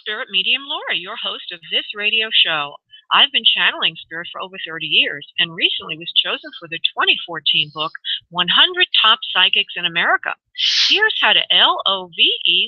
Spirit Medium Laura, your host of this radio show. I've been channeling spirit for over 30 years and recently was chosen for the 2014 book, 100 Top Psychics in America. Here's how to LOVE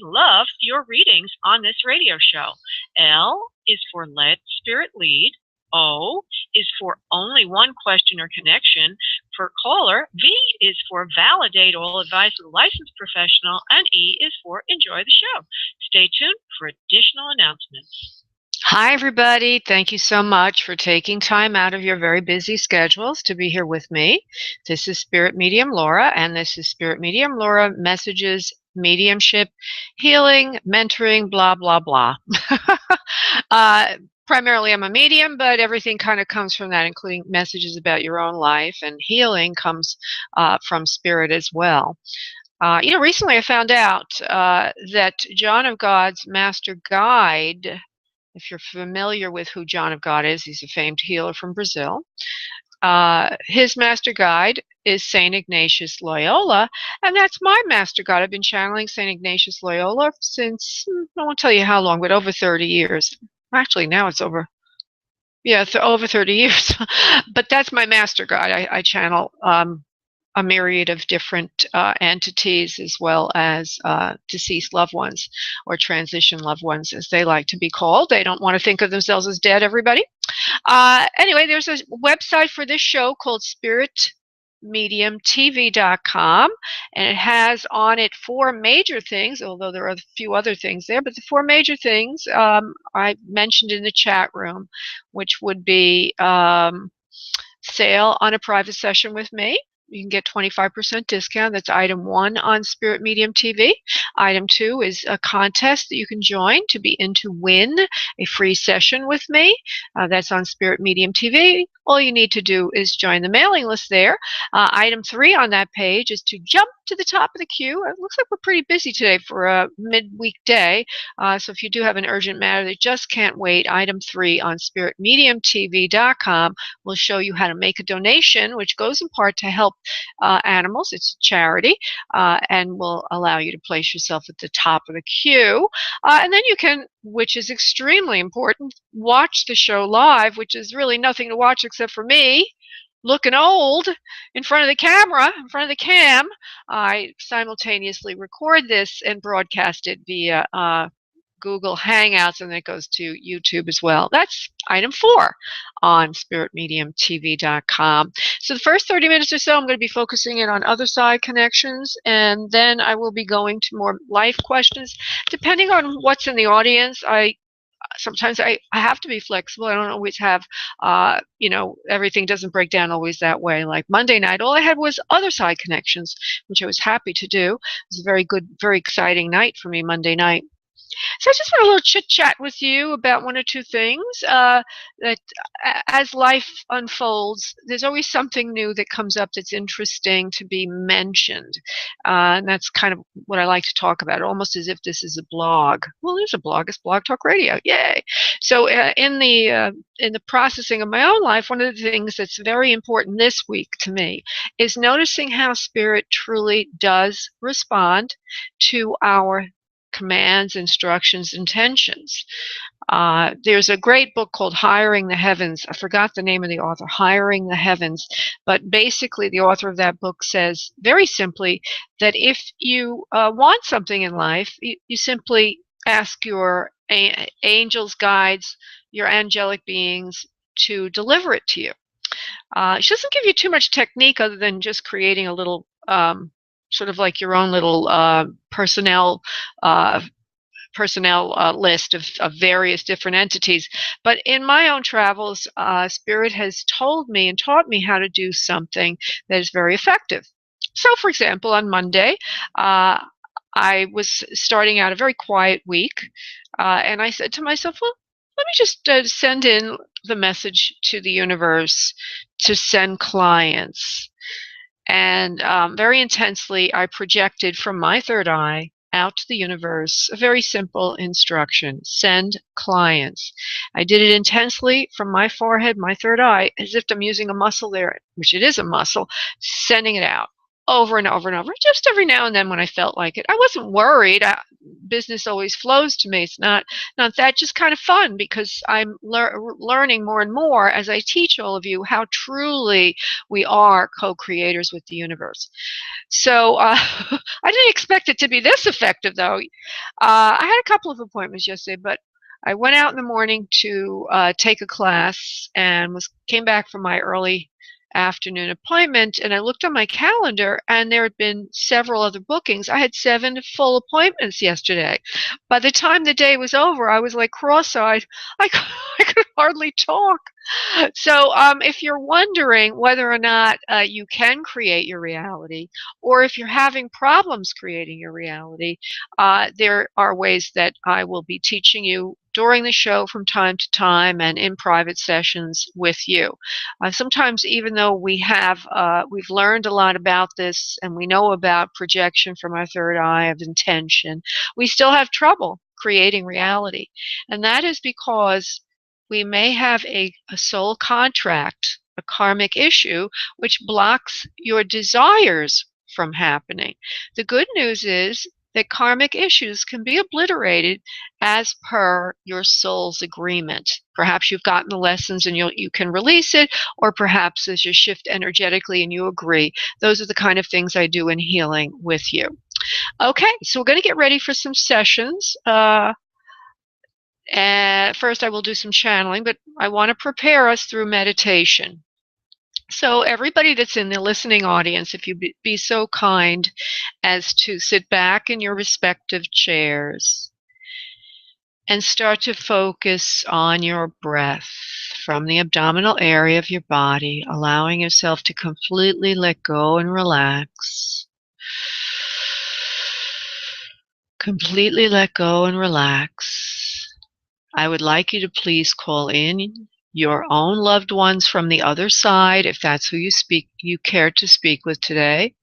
love your readings on this radio show. L is for let spirit lead. O is for only one question or connection per caller. V is for validate all advice with a licensed professional. And E is for enjoy the show. Stay tuned for additional announcements. Hi, everybody. Thank you so much for taking time out of your very busy schedules to be here with me. This is Spirit Medium Laura, and this is Spirit Medium Laura Messages, Mediumship, Healing, Mentoring, blah, blah, blah. Primarily, I'm a medium, but everything kind of comes from that, including messages about your own life, and healing comes from spirit as well. Recently I found out that John of God's master guide, if you're familiar with who John of God is, he's a famed healer from Brazil. His master guide is St. Ignatius Loyola, and that's my master guide. I've been channeling St. Ignatius Loyola since, I won't tell you how long, but over 30 years. Actually, now it's over 30 years. But that's my master guide. I channel a myriad of different entities, as well as deceased loved ones, or transition loved ones, as they like to be called. They don't want to think of themselves as dead, everybody. Anyway, there's a website for this show called spiritmediumtv.com, and it has on it 4 major things, although there are a few other things there, but the 4 major things I mentioned in the chat room, which would be sale on a private session with me. You can get 25% discount. That's item 1 on Spirit Medium TV. Item 2 is a contest that you can join to be in to win a free session with me. That's on Spirit Medium TV. All you need to do is join the mailing list there. Item 3 on that page is to jump to the top of the queue. It looks like we're pretty busy today for a midweek day. So if you do have an urgent matter that just can't wait, item 3 on spiritmediumtv.com will show you how to make a donation, which goes in part to help animals. It's a charity, and will allow you to place yourself at the top of the queue. And then you can, which is extremely important, watch the show live, which is really nothing to watch except for me looking old in front of the camera, in front of the cam. I simultaneously record this and broadcast it via Google Hangouts, and then it goes to YouTube as well. That's item 4 on spiritmediumtv.com. So the first 30 minutes or so, I'm going to be focusing in on other side connections, and then I will be going to more life questions. Depending on what's in the audience, sometimes I have to be flexible. I don't always have, everything doesn't break down always that way. Like Monday night, all I had was other side connections, which I was happy to do. It was a very good, very exciting night for me Monday night. So I just want a little chit-chat with you about 1 or 2 things that as life unfolds, there's always something new that comes up that's interesting to be mentioned. And that's kind of what I like to talk about, almost as if this is a blog. Well, there's a blog. It's Blog Talk Radio. Yay! So in the processing of my own life, one of the things that's very important this week to me is noticing how spirit truly does respond to our commands, instructions, intentions. There's a great book called Hiring the Heavens. I forgot the name of the author, Hiring the Heavens. But basically, the author of that book says very simply that if you want something in life, you simply ask your angels, guides, your angelic beings to deliver it to you. She doesn't give you too much technique other than just creating a little sort of like your own little personnel list of various different entities. But in my own travels, Spirit has told me and taught me how to do something that is very effective. So, for example, on Monday, I was starting out a very quiet week, and I said to myself, well, let me just send in the message to the universe to send clients. And very intensely, I projected from my third eye out to the universe a very simple instruction: send clients. I did it intensely from my forehead, my third eye, as if I'm using a muscle there, which it is a muscle, sending it out over and over and over, just every now and then when I felt like it. I wasn't worried. business always flows to me. It's not that, just kind of fun because I'm learning more and more as I teach all of you how truly we are co-creators with the universe. So I didn't expect it to be this effective, though. I had a couple of appointments yesterday, but I went out in the morning to take a class and came back from my early afternoon appointment, and I looked on my calendar and there had been several other bookings. I had 7 full appointments yesterday. By the time the day was over, I was like cross-eyed. I could hardly talk. So if you're wondering whether or not you can create your reality, or if you're having problems creating your reality, there are ways that I will be teaching you during the show from time to time and in private sessions with you. Sometimes, even though we've learned a lot about this and we know about projection from our third eye of intention, we still have trouble creating reality. And that is because we may have a soul contract, a karmic issue, which blocks your desires from happening. The good news is that karmic issues can be obliterated as per your soul's agreement. Perhaps you've gotten the lessons and you can release it, or perhaps as you shift energetically and you agree. Those are the kind of things I do in healing with you. Okay, so we're going to get ready for some sessions. First, I will do some channeling, but I want to prepare us through meditation. So everybody that's in the listening audience, if you be so kind as to sit back in your respective chairs and start to focus on your breath from the abdominal area of your body, allowing yourself to completely let go and relax. Completely let go and relax. I would like you to please call in your own loved ones from the other side, if that's who you care to speak with today.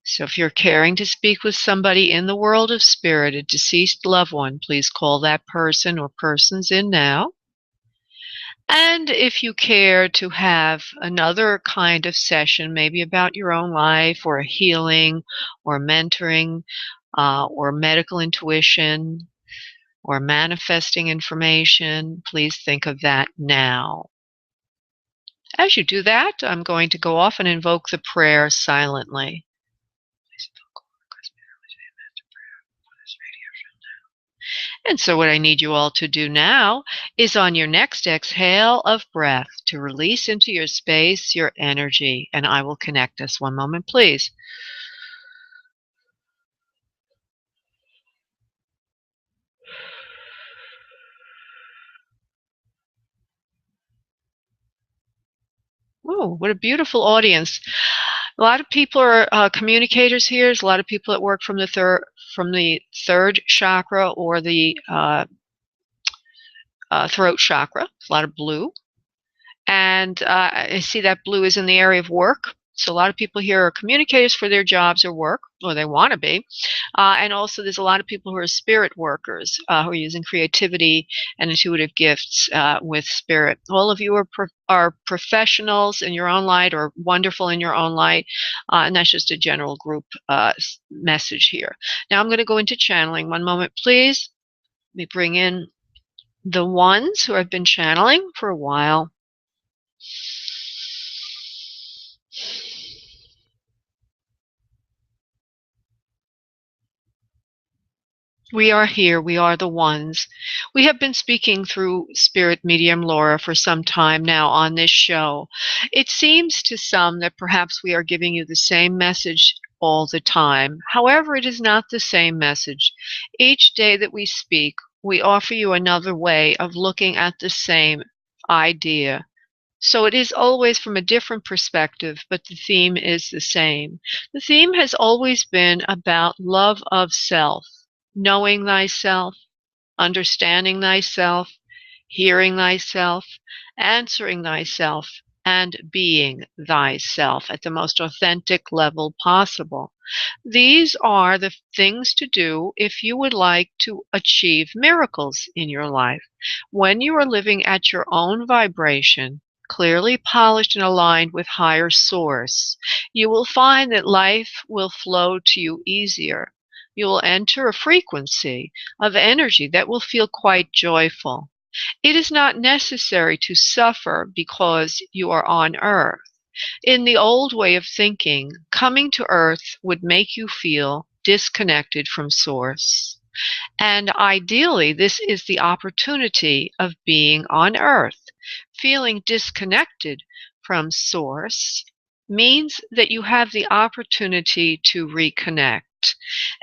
So if you're caring to speak with somebody in the world of spirit, a deceased loved one, please call that person or persons in now. And if you care to have another kind of session, maybe about your own life or healing or mentoring or medical intuition, or manifesting information, please think of that now. As you do that, I'm going to go off and invoke the prayer silently. And so what I need you all to do now is on your next exhale of breath to release into your space your energy, and I will connect us. One moment, please. Oh, what a beautiful audience. A lot of people are communicators here. There's a lot of people that work from the third chakra or the throat chakra. A lot of blue. And I see that blue is in the area of work. So a lot of people here are communicators for their jobs or work, or they want to be. And also there's a lot of people who are spirit workers who are using creativity and intuitive gifts with spirit. All of you are professionals in your own light or wonderful in your own light. And that's just a general group message here. Now I'm going to go into channeling. One moment, please. Let me bring in the ones who have been channeling for a while. We are here. We are the ones. We have been speaking through Spirit Medium Laura for some time now on this show. It seems to some that perhaps we are giving you the same message all the time. However, it is not the same message. Each day that we speak, we offer you another way of looking at the same idea. So it is always from a different perspective, but the theme is the same. The theme has always been about love of self. Knowing thyself, understanding thyself, hearing thyself, answering thyself, and being thyself at the most authentic level possible. These are the things to do if you would like to achieve miracles in your life. When you are living at your own vibration, clearly polished and aligned with higher source, you will find that life will flow to you easier. You will enter a frequency of energy that will feel quite joyful. It is not necessary to suffer because you are on earth. In the old way of thinking, coming to earth would make you feel disconnected from source. And ideally, this is the opportunity of being on earth. Feeling disconnected from source means that you have the opportunity to reconnect.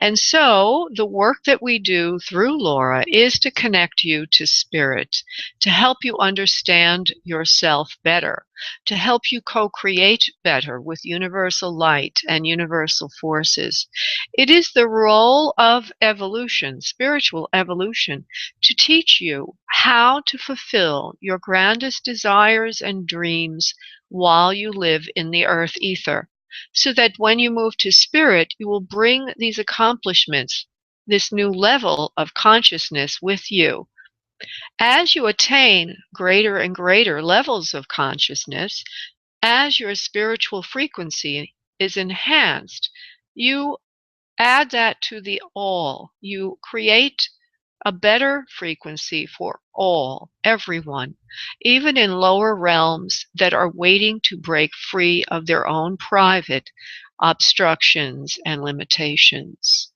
And so the work that we do through Laura is to connect you to spirit, to help you understand yourself better, to help you co-create better with universal light and universal forces. It is the role of evolution, spiritual evolution, to teach you how to fulfill your grandest desires and dreams while you live in the earth ether, so that when you move to spirit, you will bring these accomplishments, this new level of consciousness with you. As you attain greater and greater levels of consciousness, as your spiritual frequency is enhanced, you add that to the all. You create a better frequency for all, everyone, even in lower realms that are waiting to break free of their own private obstructions and limitations.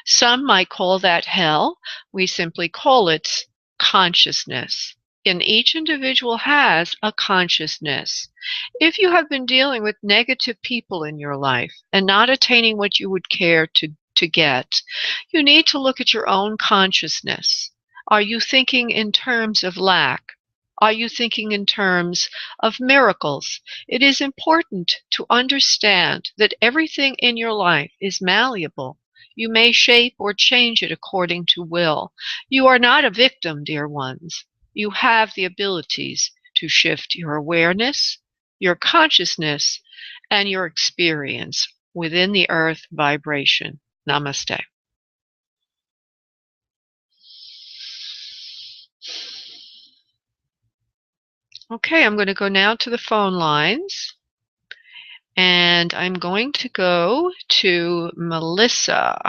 Some might call that hell. We simply call it consciousness. And each individual has a consciousness. If you have been dealing with negative people in your life and not attaining what you would care to get, you need to look at your own consciousness. Are you thinking in terms of lack? Are you thinking in terms of miracles? It is important to understand that everything in your life is malleable. You may shape or change it according to will. You are not a victim, dear ones. You have the abilities to shift your awareness, your consciousness, and your experience within the earth vibration. Namaste. Okay, I'm going to go now to the phone lines. And I'm going to go to Melissa.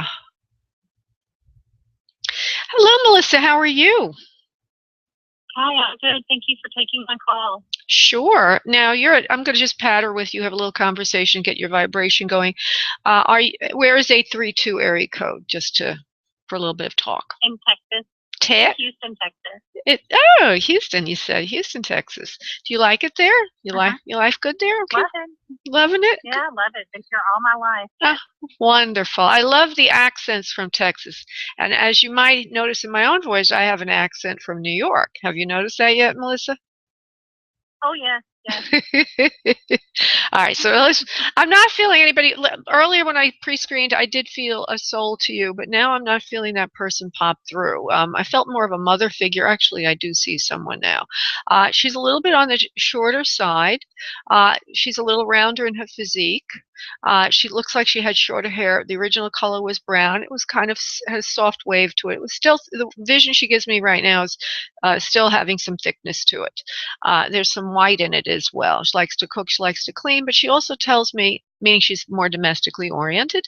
Hello, Melissa. How are you? Hi, I'm good. Thank you for taking my call. Sure. Now I'm going to just patter with you, have a little conversation, get your vibration going. Where is 832 area code? For a little bit of talk. In Texas. Houston, Texas. Houston, you said. Houston, Texas. Do you like it there? You life good there? Okay. Love it. Loving it? Yeah, love it. Been here all my life. Oh, wonderful. I love the accents from Texas. And as you might notice in my own voice, I have an accent from New York. Have you noticed that yet, Melissa? Oh, yes. Yes. All right, so I'm not feeling anybody. Earlier when I pre-screened, I did feel a soul to you, but now I'm not feeling that person pop through. I felt more of a mother figure. Actually, I do see someone now. She's a little bit on the shorter side. She's a little rounder in her physique. She looks like she had shorter hair. The original color was brown. It was kind of had a soft wave to it. It was still, the vision she gives me right now is still having some thickness to it. There's some white in it as well. She likes to cook, she likes to clean, but she also tells me, meaning she's more domestically oriented,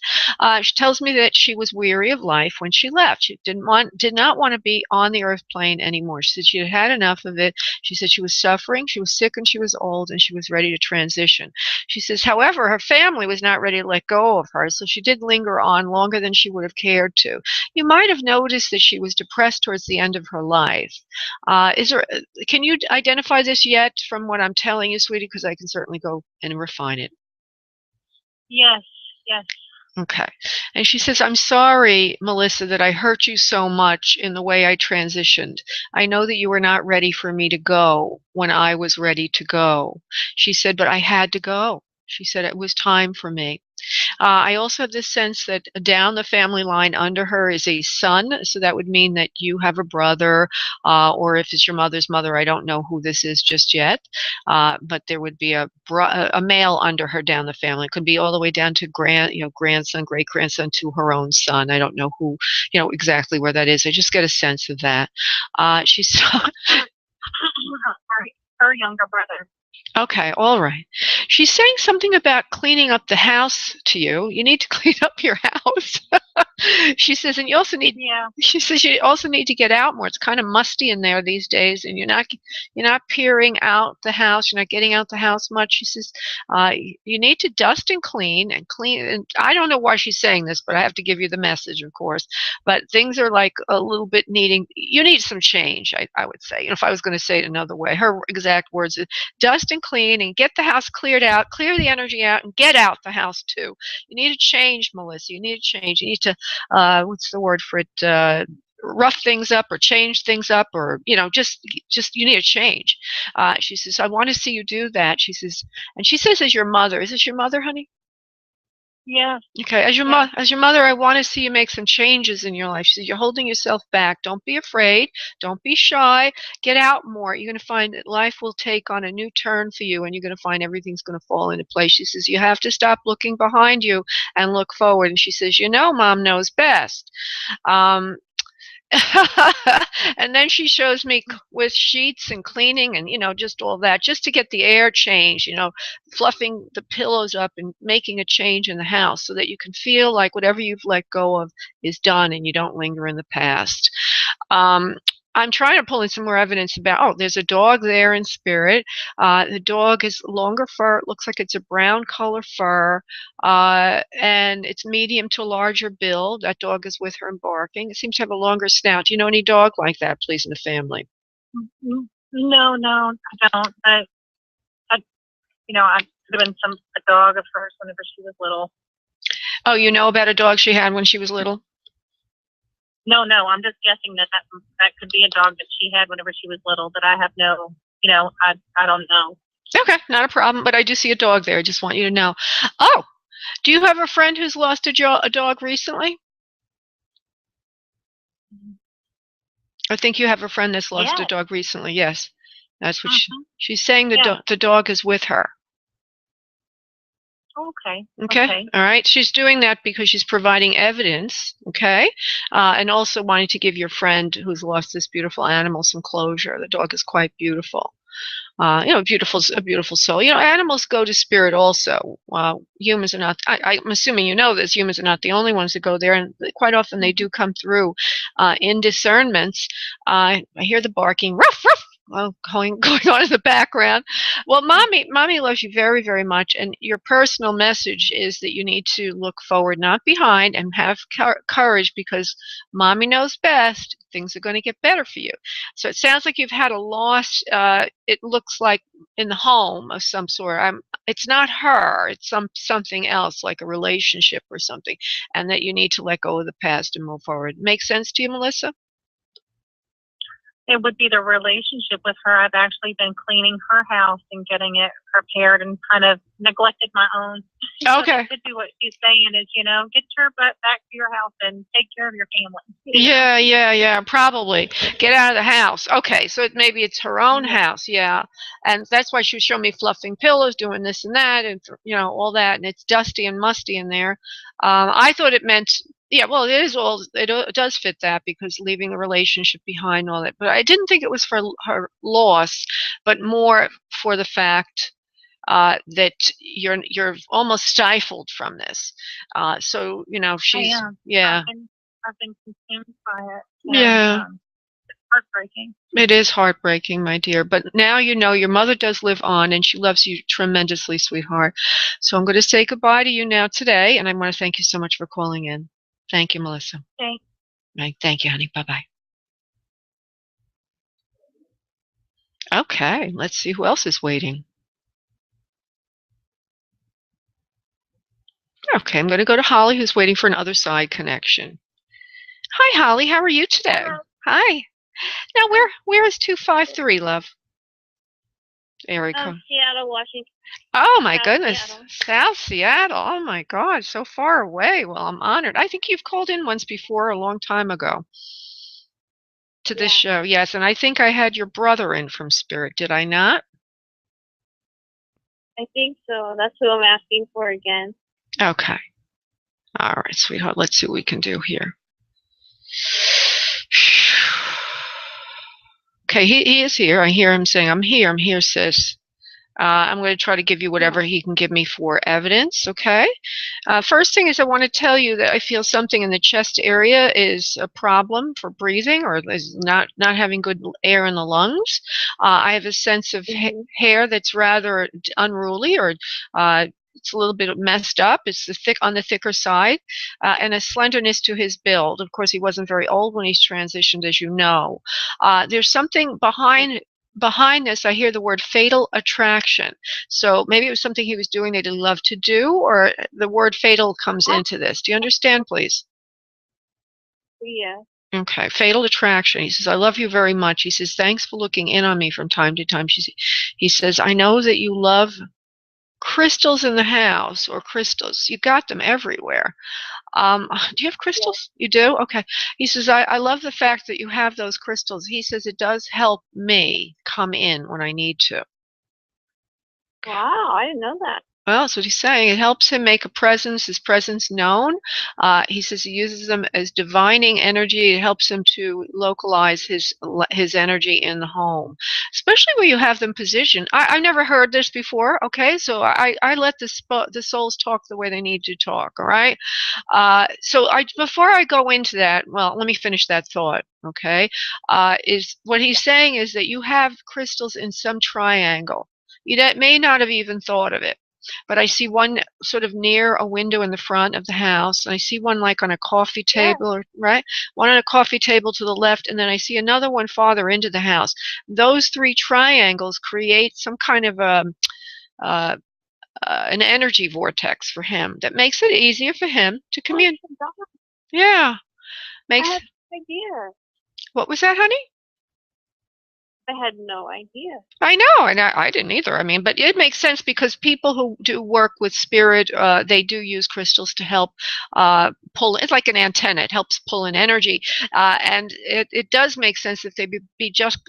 she tells me that she was weary of life when she left. She did not want to be on the earth plane anymore. She said she had had enough of it. She said she was suffering, she was sick, and she was old, and she was ready to transition. She says, however, her family was not ready to let go of her, so she did linger on longer than she would have cared to. You might have noticed that she was depressed towards the end of her life. Can you identify this yet from what I'm telling you, sweetie? Because I can certainly go and refine it. Yes, yes. Okay. And she says, I'm sorry, Melissa, that I hurt you so much in the way I transitioned. I know that you were not ready for me to go when I was ready to go. She said, but I had to go. She said it was time for me. I also have this sense that down the family line under her is a son, so that would mean that you have a brother, or if it's your mother's mother, I don't know who this is just yet, but there would be a male under her down the family. It could be all the way down to grandson, great grandson, to her own son. I don't know who, exactly where that is. I just get a sense of that. She's her younger brother. Okay, all right. She's saying something about cleaning up the house to you. You need to clean up your house. She says, and you also need. Yeah. She says you also need to get out more. It's kind of musty in there these days, and you're not peering out the house. You're not getting out the house much. She says you need to dust and clean and clean. And I don't know why she's saying this, but I have to give you the message, of course. But things are like a little bit needing. You need some change, I would say. If I was going to say it another way, her exact words is dust and clean and get the house cleared out, clear the energy out, and get out the house too. You need to change, Melissa. You need to change. You need to what's the word for it? Rough things up or change things up, or just you need a change. She says, I want to see you do that. She says, and she says, as your mother, is this your mother, honey? Yeah. Okay, as your mother, I want to see you make some changes in your life. She says, you're holding yourself back. Don't be afraid. Don't be shy. Get out more. You're going to find that life will take on a new turn for you, and you're going to find everything's going to fall into place. She says, you have to stop looking behind you and look forward. And she says, Mom knows best. Um, and then she shows me with sheets and cleaning and just all that, just to get the air changed, fluffing the pillows up and making a change in the house so that you can feel like whatever you've let go of is done and you don't linger in the past. I'm trying to pull in some more evidence about, there's a dog there in spirit. The dog is longer fur. It looks like it's a brown color fur, and it's medium to larger build. That dog is with her and barking. It seems to have a longer snout. Do you know any dog like that, please, in the family? No, I don't. I could have been a dog of hers whenever she was little. Oh, you know about a dog she had when she was little? No, I'm just guessing that could be a dog that she had whenever she was little, but I have no, I don't know. Okay, not a problem, but I do see a dog there. I just want you to know. Oh, do you have a friend who's lost a dog recently? I think you have a friend that's lost a dog recently, yes. That's what she's saying, the dog is with her. Okay. All right. She's doing that because she's providing evidence. Okay. And also wanting to give your friend who's lost this beautiful animal some closure. The dog is quite beautiful. A beautiful soul. Animals go to spirit also. Humans are not. I'm assuming you know this. Humans are not the only ones that go there, and quite often they do come through in discernments. I hear the barking, ruff, ruff. Well, going on in the background. Well, mommy loves you very, very much, and your personal message is that you need to look forward, not behind, and have courage because mommy knows best. Things are going to get better for you. So it sounds like you've had a loss. It looks like in the home of some sort. It's not her. It's something else, like a relationship or something, and that you need to let go of the past and move forward. Make sense to you, Melissa? It would be the relationship with her. I've actually been cleaning her house and getting it prepared and kind of neglected my own. Okay. So that could be what she's saying is, get your butt back to your house and take care of your family. Yeah, probably. Get out of the house. Okay, so maybe it's her own house, yeah. And that's why she was showing me fluffing pillows, doing this and that, and, all that, and it's dusty and musty in there. I thought it meant, yeah, well, it does fit that because leaving the relationship behind, all that. But I didn't think it was for her loss, but more for the fact that you're almost stifled from this. So she's I've been consumed by it. Yeah. It's heartbreaking. It is heartbreaking, my dear. But now your mother does live on, and she loves you tremendously, sweetheart. So I'm going to say goodbye to you now today, and I want to thank you so much for calling in. Thank you, Melissa. Thanks. Right, thank you, honey. Bye-bye. Okay, let's see who else is waiting. Okay, I'm going to go to Holly, who's waiting for an other side connection. Hi, Holly. How are you today? Hello. Hi. Now, where is 253, love? Area code. Seattle, Washington. Oh, my goodness. Seattle. South Seattle. Oh, my God. So far away. Well, I'm honored. I think you've called in once before a long time ago to this show. Yes, and I think I had your brother in from Spirit. Did I not? I think so. That's who I'm asking for again. Okay. All right, sweetheart. Let's see what we can do here. Okay, he is here. I hear him saying, I'm here, sis. I'm going to try to give you whatever he can give me for evidence, okay? First thing is I want to tell you that I feel something in the chest area is a problem for breathing, or is not having good air in the lungs. I have a sense of hair that's rather unruly, or it's a little bit messed up. It's on the thicker side, and a slenderness to his build. Of course, he wasn't very old when he's transitioned, as you know. There's something behind this. I hear the word fatal attraction. So maybe it was something he was doing that he loved to do, or the word fatal comes into this. Do you understand, please? Yeah. Okay, fatal attraction. He says, I love you very much. He says, thanks for looking in on me from time to time. He says, I know that you love crystals in the house, or crystals. You got them everywhere. Do you have crystals? Yeah. You do? Okay. He says, I love the fact that you have those crystals. He says it does help me come in when I need to. Wow, I didn't know that. Well, that's what he's saying. It helps him make his presence known. He says he uses them as divining energy. It helps him to localize his energy in the home, especially where you have them positioned. I've never heard this before, okay? So I let the souls talk the way they need to talk, all right? Before I go into that, well, let me finish that thought, okay? Is what he's saying is that you have crystals in some triangle. You may not have even thought of it. But I see one sort of near a window in the front of the house. And I see one like on a coffee table, right? One on a coffee table to the left, and then I see another one farther into the house. Those three triangles create some kind of an energy vortex for him that makes it easier for him to communicate. Yeah. I had no idea. What was that, honey? I had no idea. I know, and I didn't either. I mean, but it makes sense because people who do work with spirit, they do use crystals to help pull. It's like an antenna; it helps pull in energy, and it does make sense that they be just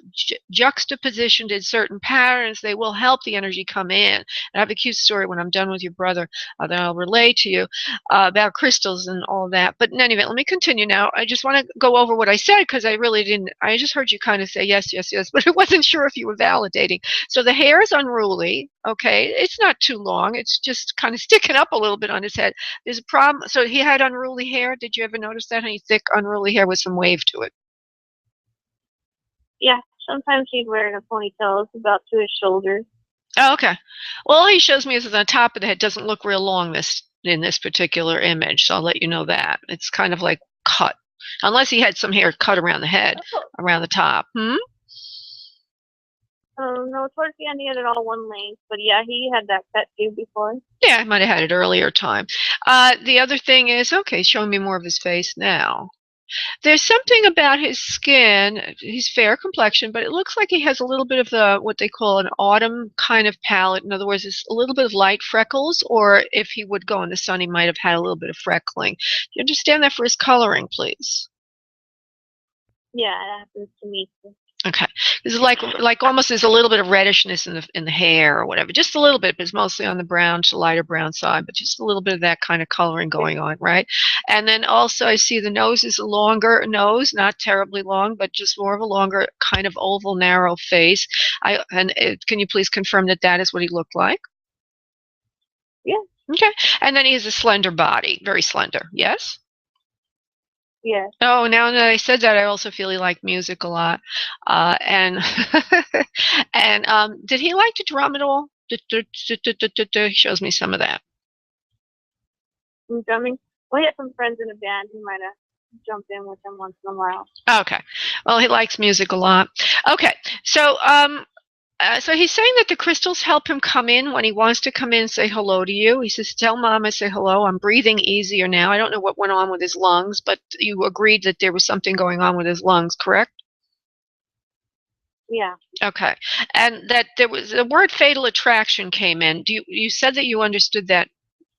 juxtapositioned in certain patterns. They will help the energy come in. And I have a cute story when I'm done with your brother that I'll relay to you about crystals and all that. But in any event, let me continue now. I just want to go over what I said because I really didn't. I just heard you kind of say yes, yes, yes, but I wasn't sure if you were validating. So the hair is unruly. Okay, it's not too long. It's just kind of sticking up a little bit on his head. There's a problem. So he had unruly hair. Did you ever notice that? Any thick, unruly hair with some wave to it? Yeah, sometimes he's wearing a ponytail. It's about to his shoulders. Oh, okay. Well, all he shows me is the top of the head doesn't look real long in this particular image. So I'll let you know that. It's kind of like cut. Unless he had some hair cut around the head, around the top. No, towards the end he had it all one length, but yeah, he had that cut too before. Yeah, I might have had it earlier time. The other thing is, okay, showing me more of his face now. There's something about his skin. He's fair complexion, but it looks like he has a little bit of what they call an autumn kind of palette. In other words, it's a little bit of light freckles, or if he would go in the sun, he might have had a little bit of freckling. Do you understand that for his coloring, please? Yeah, it happens to me too. Okay, it's like almost there's a little bit of reddishness in the hair or whatever, just a little bit, but it's mostly on the brown to lighter brown side, but just a little bit of that kind of coloring going on, right? And then also I see the nose is a longer nose, not terribly long, but just more of a longer kind of oval, narrow face. Can you please confirm that that is what he looked like? Yeah. Okay, and then he has a slender body, very slender. Yes. Yeah. Oh, now that I said that, I also feel he liked music a lot, and and did he like to drum at all? He shows me some of that. Drumming. Well, he had some friends in a band. He might have jumped in with them once in a while. Okay, well, he likes music a lot. Okay, so he's saying that the crystals help him come in when he wants to come in and say hello to you. He says, tell mom I say hello. I'm breathing easier now. I don't know what went on with his lungs, but you agreed that there was something going on with his lungs, correct? Yeah. Okay. And that there was the word fatal attraction came in. You said that you understood that.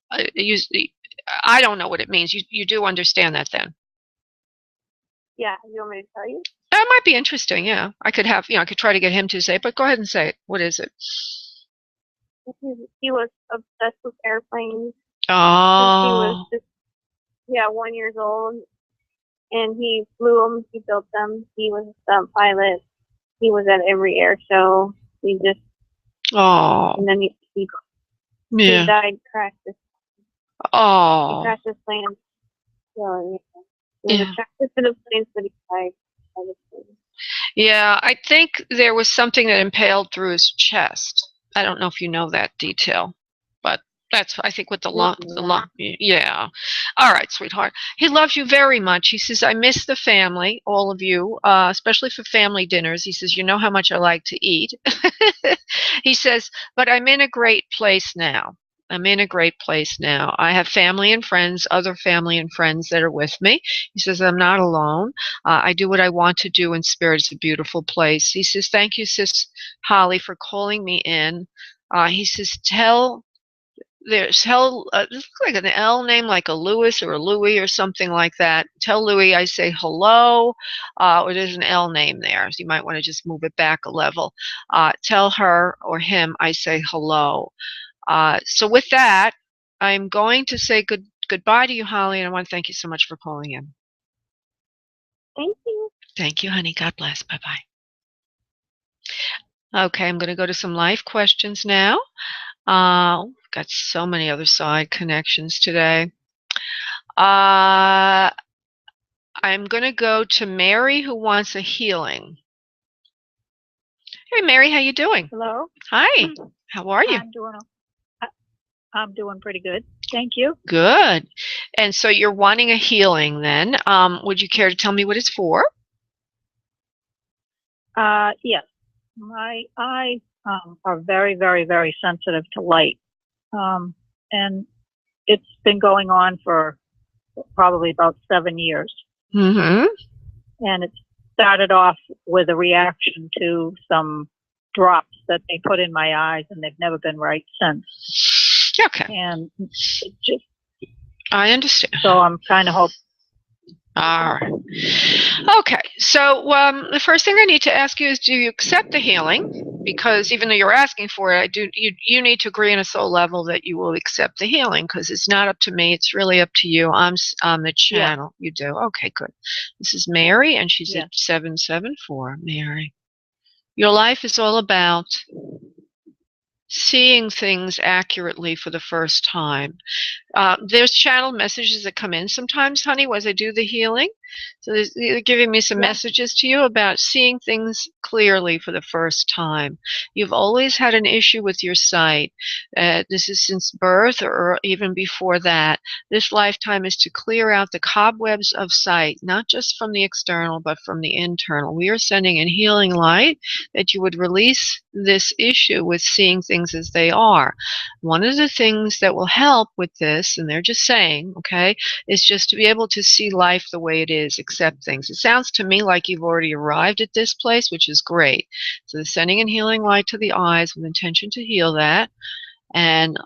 I don't know what it means. You do understand that then? Yeah. You want me to tell you? That might be interesting, yeah. I could try to get him to say it, but go ahead and say it. What is it? He was obsessed with airplanes. Oh. He was 1 year old, and he flew them. He built them. He was a stunt pilot. He was at every air show. He just. Oh. And then he died crashed. Oh. He crashed his plane. So, Yeah. attracted to the planes, but he died by the plane. Yeah, I think there was something that impaled through his chest. I don't know if you know that detail, but that's, I think, what the lung, yeah. All right, sweetheart. He loves you very much. He says, I miss the family, all of you, especially for family dinners. He says, you know how much I like to eat. He says, but I'm in a great place now. I'm in a great place now. I have family and friends, other family and friends that are with me. He says, I'm not alone. I do what I want to do in spirit. It's a beautiful place. He says, thank you, Sis Holly, for calling me in. He says, this looks like an L name, like a Lewis or a Louis or something like that. Tell Louis I say hello, or there's an L name there, so you might want to just move it back a level. Tell her or him I say hello. So with that, I'm going to say goodbye to you, Holly, and I want to thank you so much for calling in. Thank you. Thank you, honey. God bless. Bye-bye. Okay, I'm going to go to some life questions now. Got so many other side connections today. I'm going to go to Mary, who wants a healing. Hey, Mary, how you doing? Hello. Hi. How are you? I'm doing pretty good. Thank you. Good. And so you're wanting a healing then. Would you care to tell me what it's for? Yes. My eyes are very, very, very sensitive to light. And it's been going on for probably about 7 years. Mm-hmm. And it started off with a reaction to some drops that they put in my eyes, and they've never been right since. Okay. And it just, I understand. so I'm kind of hoping. All right. Okay. So the first thing I need to ask you is, do you accept the healing? Because even though you're asking for it, you need to agree on a soul level that you will accept the healing, because it's not up to me. It's really up to you. I'm the channel. Yeah. You do. Okay, good. This is Mary, and she's at 774. Mary. Your life is all about seeing things accurately for the first time. There's channeled messages that come in sometimes, honey, as I do the healing. So they're giving me some messages to you about seeing things clearly for the first time. You've always had an issue with your sight. This is since birth or even before that. This lifetime is to clear out the cobwebs of sight, not just from the external, but from the internal. We are sending in healing light that you would release this issue with seeing things as they are. One of the things that will help with this, and they're just saying, okay, is just to be able to see life the way it is, accept things. It sounds to me like you've already arrived at this place, which is great. So sending in healing light to the eyes with intention to heal that, and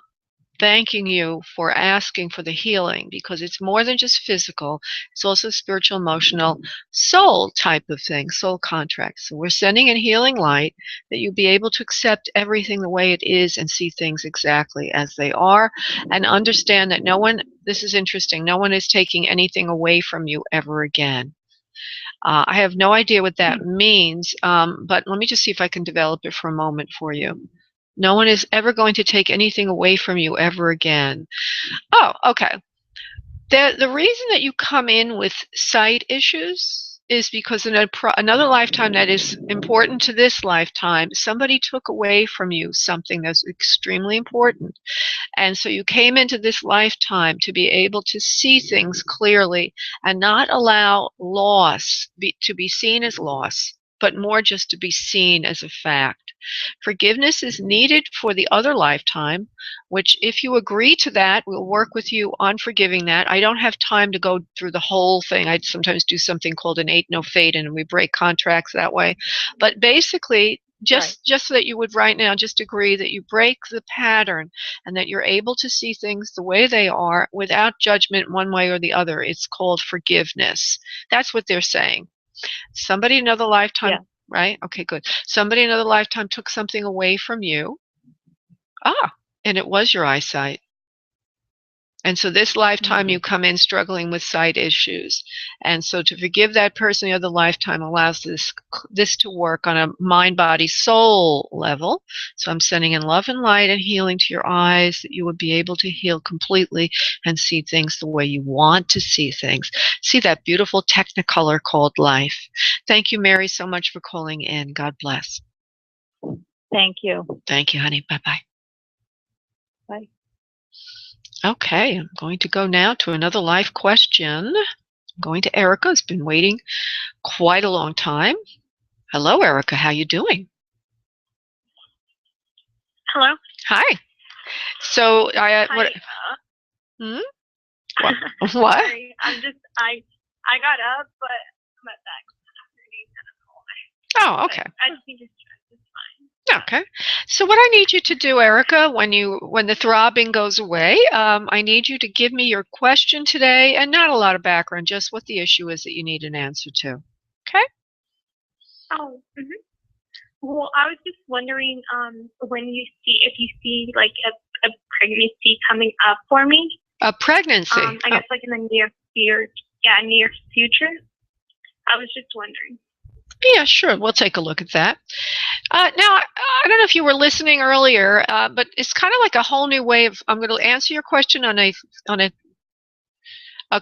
thanking you for asking for the healing, because it's more than just physical. It's also spiritual, emotional, soul type of thing, soul contract. So we're sending in healing light that you'll be able to accept everything the way it is and see things exactly as they are, and understand that no one, this is interesting, no one is taking anything away from you ever again. I have no idea what that means, but let me just see if I can develop it for a moment for you. No one is ever going to take anything away from you ever again. Oh, okay. The reason that you come in with sight issues is because in another lifetime that is important to this lifetime, somebody took away from you something that's extremely important. And so you came into this lifetime to be able to see things clearly and not allow loss to be seen as loss, but more just to be seen as a fact. Forgiveness is needed for the other lifetime, which if you agree to that, we'll work with you on forgiving that. I don't have time to go through the whole thing. I sometimes do something called an 8-no fate, and we break contracts that way. But basically, just so that you would right now just agree that you break the pattern and that you're able to see things the way they are without judgment one way or the other. It's called forgiveness. That's what they're saying. Somebody in another lifetime, right? Okay, good. Somebody in another lifetime took something away from you. And it was your eyesight. And so this lifetime you come in struggling with sight issues. And so to forgive that person the other lifetime allows this to work on a mind, body, soul level. So I'm sending in love and light and healing to your eyes that you would be able to heal completely and see things the way you want to see things. See that beautiful technicolor called life. Thank you, Mary, so much for calling in. God bless. Thank you. Thank you, honey. Bye-bye. Bye. Okay, I'm going to go now to another life question. I'm going to Erica, who's been waiting quite a long time. Hello, Erica. How you doing? Hello. Hi. So Hi. what? What? What? Sorry, I got up, but I'm at back. Oh, okay. I just need to stretch. It's fine. Okay. So what I need you to do, Erica, when the throbbing goes away, I need you to give me your question today, and not a lot of background, just what the issue is that you need an answer to. Okay? Oh. Well, I was just wondering, if you see like a pregnancy coming up for me. A pregnancy. I guess like in the near future. I was just wondering. Yeah, sure. We'll take a look at that. Now, I don't know if you were listening earlier, but it's kind of like a whole new way of. I'm going to answer your question on a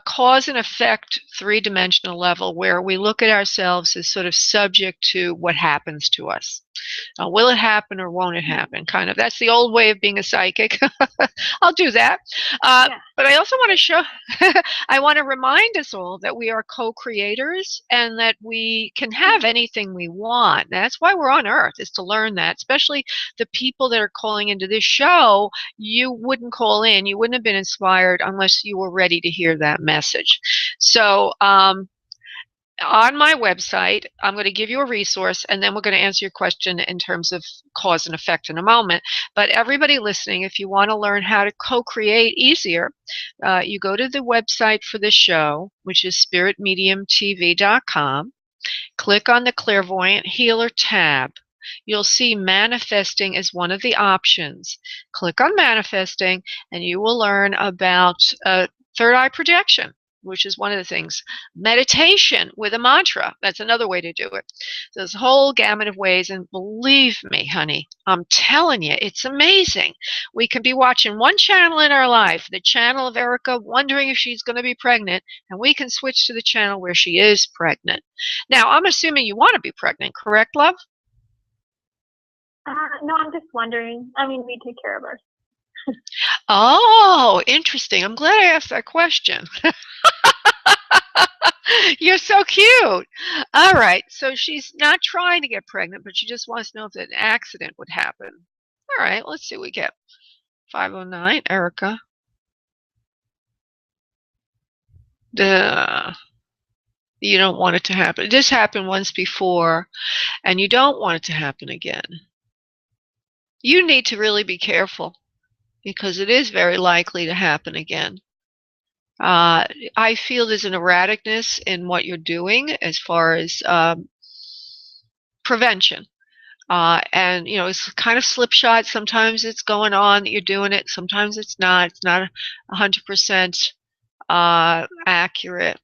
cause and effect three-dimensional level, where we look at ourselves as sort of subject to what happens to us. Will it happen or won't it happen? Kind of. That's the old way of being a psychic. I'll do that. But I also want to show, I want to remind us all that we are co-creators and that we can have anything we want. That's why we're on Earth, is to learn that. Especially the people that are calling into this show, you wouldn't call in. You wouldn't have been inspired unless you were ready to hear that message. So, on my website, I'm going to give you a resource, and then we're going to answer your question in terms of cause and effect in a moment. But everybody listening, if you want to learn how to co-create easier, you go to the website for the show, which is spiritmediumtv.com. Click on the Clairvoyant Healer tab. You'll see manifesting as one of the options. Click on manifesting, and you will learn about third eye projection, which is one of the things. Meditation with a mantra, that's another way to do it. There's a whole gamut of ways, and believe me, honey, I'm telling you, it's amazing. We can be watching one channel in our life, the channel of Erica wondering if she's going to be pregnant, and we can switch to the channel where she is pregnant. Now, I'm assuming you want to be pregnant, correct, love? No, I'm just wondering. I mean, we take care of ours. Oh, interesting. I'm glad I asked that question. You're so cute. All right. So she's not trying to get pregnant, but she just wants to know if an accident would happen. All right. Let's see what we get. 509, Erica. You don't want it to happen. This happened once before, and you don't want it to happen again. You need to really be careful, because it is very likely to happen again. I feel there's an erraticness in what you're doing as far as prevention. And, it's kind of slipshod. Sometimes it's going on that you're doing it. Sometimes it's not. It's not 100% accurate.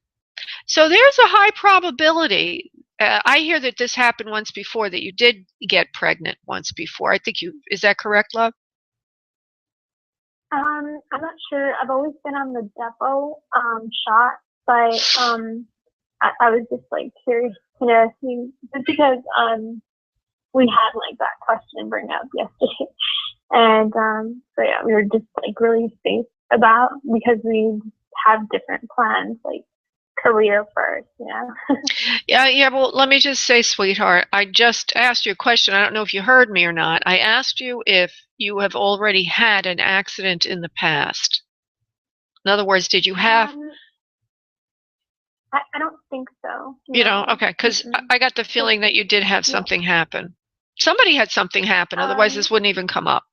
So there's a high probability. I hear that this happened once before, that you did get pregnant once before. I think is that correct, love? I'm not sure. I've always been on the depot shot, but I was just like curious, just because we had like that question bring up yesterday, and so yeah, we were just like really spaced about, because we have different plans, like career first, Yeah, well, let me just say, sweetheart, I just asked you a question. I don't know if you heard me or not. I asked you if you have already had an accident in the past. In other words, did you have... I don't think so. Okay, because I got the feeling that you did have something happen. Somebody had something happen, otherwise this wouldn't even come up.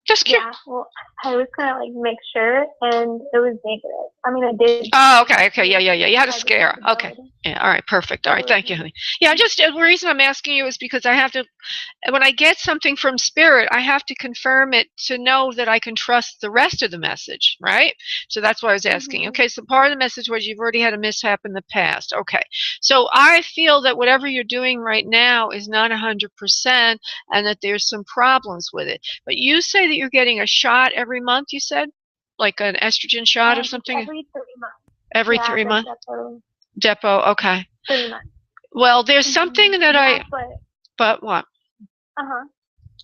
Just curious. Yeah, well, I was gonna like make sure, and it was negative. I mean, I did. Oh, okay, yeah. You had a scare. Okay, Yeah, all right, perfect. All right, thank you, honey. Yeah, just the reason I'm asking you is because I have to, when I get something from spirit, I have to confirm it to know that I can trust the rest of the message, right? So that's why I was asking. Okay, so part of the message was you've already had a mishap in the past. Okay, so I feel that whatever you're doing right now is not 100% and that there's some problems with it. But you say that you're getting a shot every month, you said? Like an estrogen shot or something? Every 3 months. Every Yeah, 3 months? Depot. Depot, okay. 3 months. Well, there's something that but what?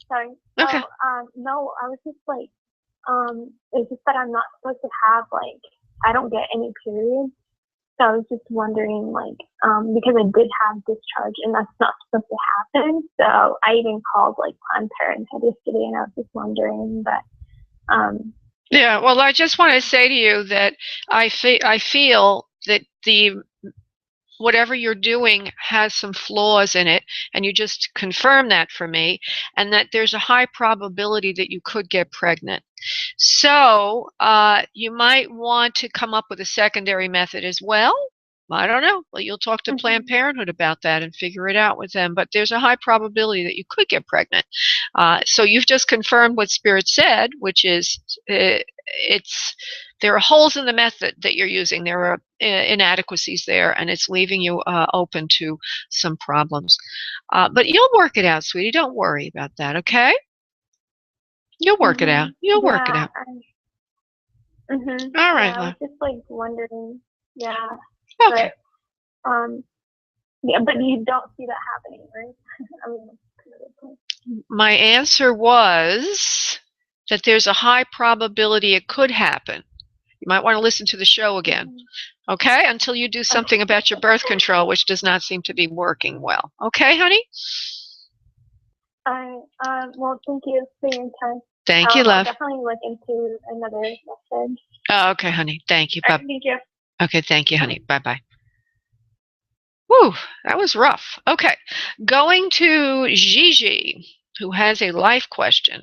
Sorry. Okay. No, I was just like, it's just that I'm not supposed to have, like, I don't get any periods. So I was just wondering, like, because I did have discharge and that's not supposed to happen. So I even called, like, Planned Parenthood yesterday and I was just wondering, but, yeah, well, I just want to say to you that I feel that whatever you're doing has some flaws in it, and you just confirm that for me, and that there's a high probability that you could get pregnant. So you might want to come up with a secondary method as well. I don't know. Well, you'll talk to Planned Parenthood about that and figure it out with them. But there's a high probability that you could get pregnant. So you've just confirmed what Spirit said, which is there are holes in the method that you're using. There are inadequacies there, and it's leaving you open to some problems. But you'll work it out, sweetie. Don't worry about that, okay? You'll work it out. You'll work it out. All right, I was just like wondering. Yeah. Okay. But, yeah, but you don't see that happening, right? I mean, my answer was that there's a high probability it could happen. You might want to listen to the show again, okay? Until you do something about your birth control, which does not seem to be working well. Okay, honey? Well, thank you for your time. Thank you, love. I'll definitely look into another message. Oh, okay, honey. Thank you. Bye. Thank you. Okay, thank you, honey. Bye-bye. Whew, that was rough. Okay, going to Gigi, who has a life question.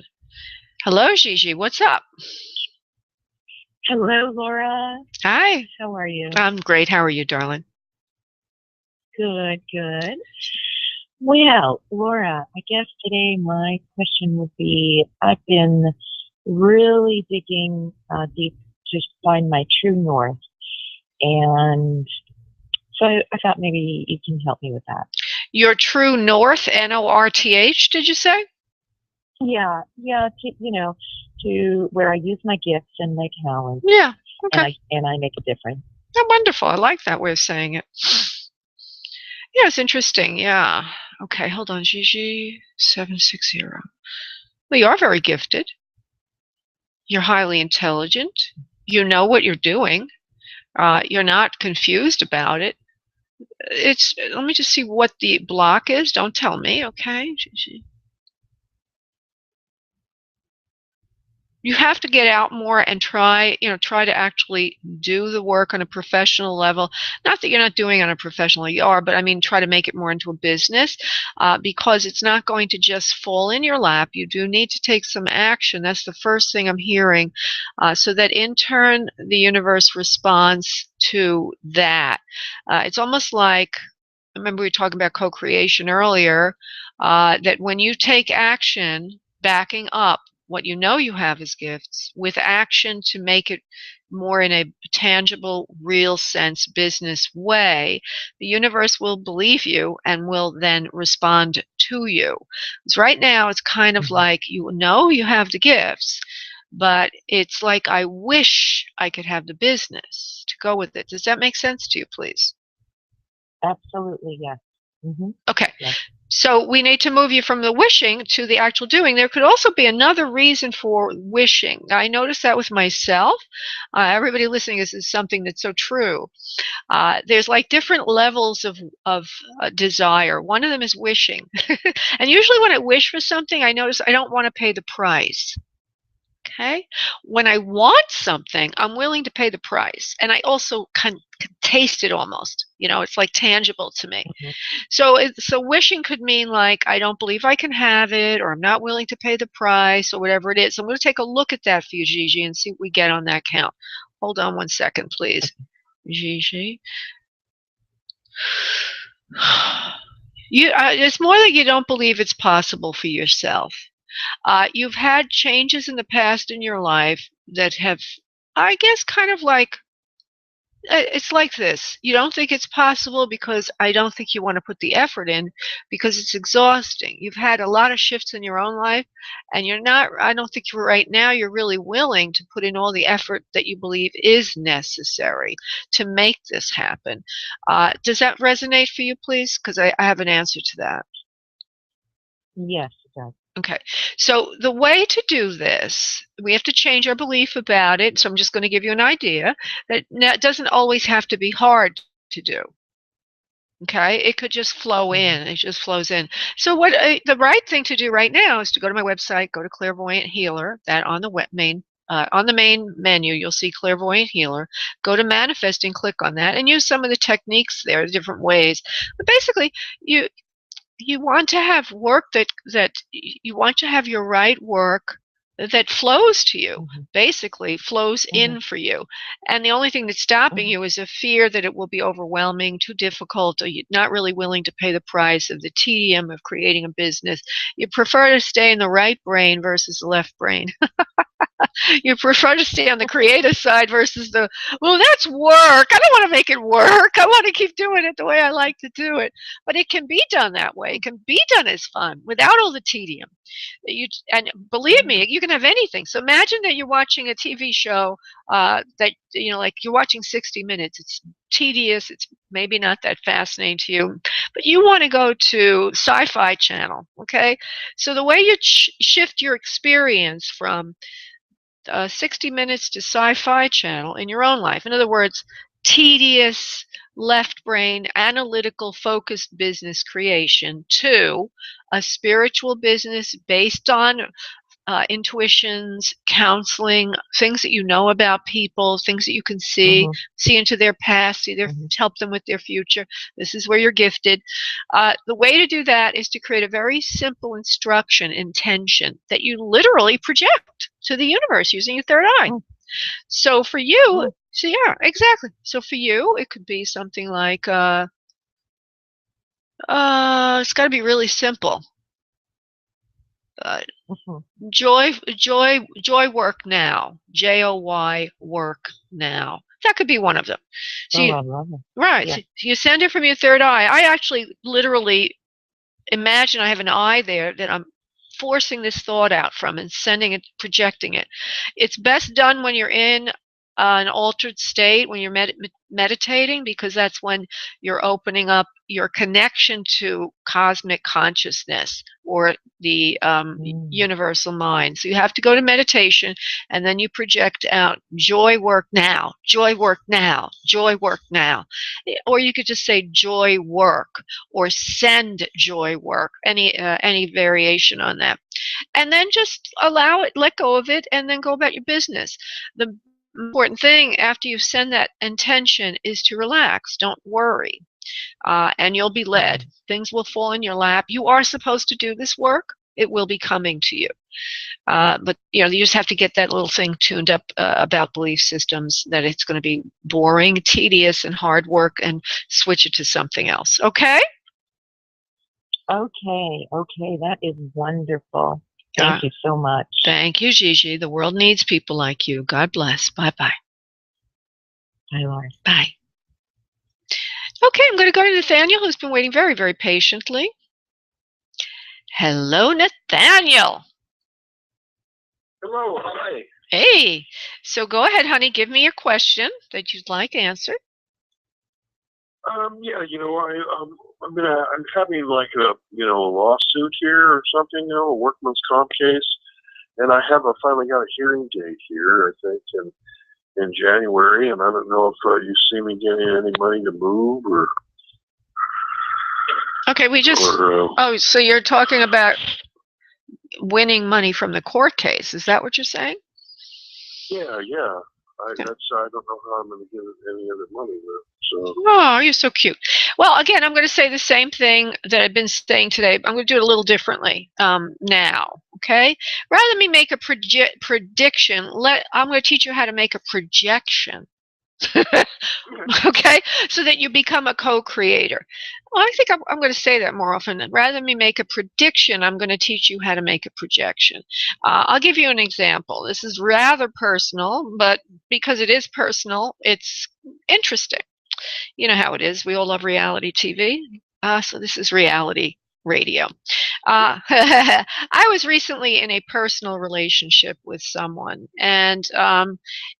Hello, Gigi. What's up? Hello, Laura. Hi. How are you? I'm great. How are you, darling? Good, good. Well, Laura, I guess today my question would be, I've been really digging deep to find my true north. And so I thought maybe you can help me with that. Your true north, N-O-R-T-H, did you say? Yeah, to where I use my gifts and my talents. Yeah, okay. And I make a difference. Oh, wonderful. I like that way of saying it. Yeah, it's interesting. Yeah. Okay, hold on. Gigi 760. Well, you are very gifted. You're highly intelligent. You know what you're doing. You're not confused about it. Let me just see what the block is. Don't tell me, okay? Gigi. You have to get out more and try to actually do the work on a professional level. Not that you're not doing it on a professional level, you are, but I mean, try to make it more into a business because it's not going to just fall in your lap. You do need to take some action. That's the first thing I'm hearing, so that in turn, the universe responds to that. It's almost like, I remember we were talking about co-creation earlier, that when you take action, backing up what you know you have as gifts with action to make it more in a tangible, real sense business way, the universe will believe you and will then respond to you. Because right now it's kind of like you know you have the gifts, but it's like I wish I could have the business to go with it. Does that make sense to you, please? Absolutely, yes. Okay. Yes. So we need to move you from the wishing to the actual doing. There could also be another reason for wishing. I noticed that with myself. Everybody listening, this is something that's so true. There's like different levels of desire. One of them is wishing. And usually when I wish for something, I notice I don't want to pay the price. Okay? When I want something, I'm willing to pay the price. And I also can taste it almost. It's like tangible to me. So wishing could mean like, I don't believe I can have it, or I'm not willing to pay the price, or whatever it is. So I'm going to take a look at that for you, Gigi, and see what we get on that count. Hold on one second, please. Gigi. It's more like you don't believe it's possible for yourself. You've had changes in the past in your life that have, I guess, kind of like, it's like this. You don't think it's possible because I don't think you want to put the effort in because it's exhausting. You've had a lot of shifts in your own life, and you're not, I don't think you're right now, you're really willing to put in all the effort that you believe is necessary to make this happen. Does that resonate for you, please? Because I have an answer to that. Yes, it does. Okay, so the way to do this, we have to change our belief about it. So I'm just going to give you an idea that it doesn't always have to be hard to do. Okay, it could just flow in. It just flows in. So what the right thing to do right now is to go to my website, go to Clairvoyant Healer. That on the main menu, you'll see Clairvoyant Healer. Go to Manifesting, click on that, and use some of the techniques there, different ways. But basically, you want to have work that you want to have your right work that flows to you, basically flows in for you. And the only thing that's stopping you is a fear that it will be overwhelming, too difficult, or you're not really willing to pay the price of the tedium of creating a business. You prefer to stay in the right brain versus the left brain. You prefer to stay on the creative side versus the, well, that's work. I don't want to make it work. I want to keep doing it the way I like to do it. But it can be done that way. It can be done as fun without all the tedium. And believe me, you can have anything. So imagine that you're watching a TV show that, like you're watching 60 Minutes. It's tedious. It's maybe not that fascinating to you, but you want to go to Sci-Fi Channel, okay? So the way you shift your experience from 60 Minutes to Sci-Fi Channel in your own life. In other words, tedious, left brain, analytical, focused business creation to a spiritual business based on intuitions, counseling, things that you know about people, things that you can see into their past, help them with their future. This is where you're gifted. The way to do that is to create a very simple instruction, intention, that you literally project to the universe using your third eye. So for you, so yeah, exactly. So for you, it could be something like, it's got to be really simple. Joy work now. JOY work now. That could be one of them. So I love it. right. Yeah. So you send it from your third eye. I actually literally imagine I have an eye there that I'm forcing this thought out from and sending it, projecting it. It's best done when you're in an altered state, when you're meditating, because that's when you're opening up your connection to cosmic consciousness or the universal mind. So you have to go to meditation, and then you project out, joy work now, joy work now, joy work now. Or you could just say joy work, or send joy work, any variation on that. And then just allow it, let go of it, and then go about your business. The important thing after you send that intention is to relax. Don't worry. And you'll be led. Things will fall in your lap. You are supposed to do this work. It will be coming to you. But you just have to get that little thing tuned up about belief systems, that it's going to be boring, tedious, and hard work, and switch it to something else. Okay? Okay. That is wonderful. Thank you so much. Thank you, Gigi. The world needs people like you. God bless. Bye-bye. Bye, Laura. Bye. Okay, I'm going to go to Nathaniel, who's been waiting very, very patiently. Hello, Nathaniel. Hello, hi. Hey. So go ahead, honey. Give me your question that you'd like answered. Yeah, I'm having like a lawsuit here or something, a workman's comp case, and I finally got a hearing date here, I think, in January, and I don't know if you see me getting any money to move or. Okay, so you're talking about winning money from the court case. Is that what you're saying? Yeah. I don't know how I'm going to get any other money there. So. Oh, you're so cute. Well, again, I'm going to say the same thing that I've been saying today. I'm going to do it a little differently now, okay? Rather than me make a prediction, I'm going to teach you how to make a projection Okay, so that you become a co-creator. Well, I think I'm going to say that more often. Rather than me make a prediction, I'm going to teach you how to make a projection. I'll give you an example. This is rather personal, but because it is personal, it's interesting. You know how it is. We all love reality TV. So this is reality radio. I was recently in a personal relationship with someone, and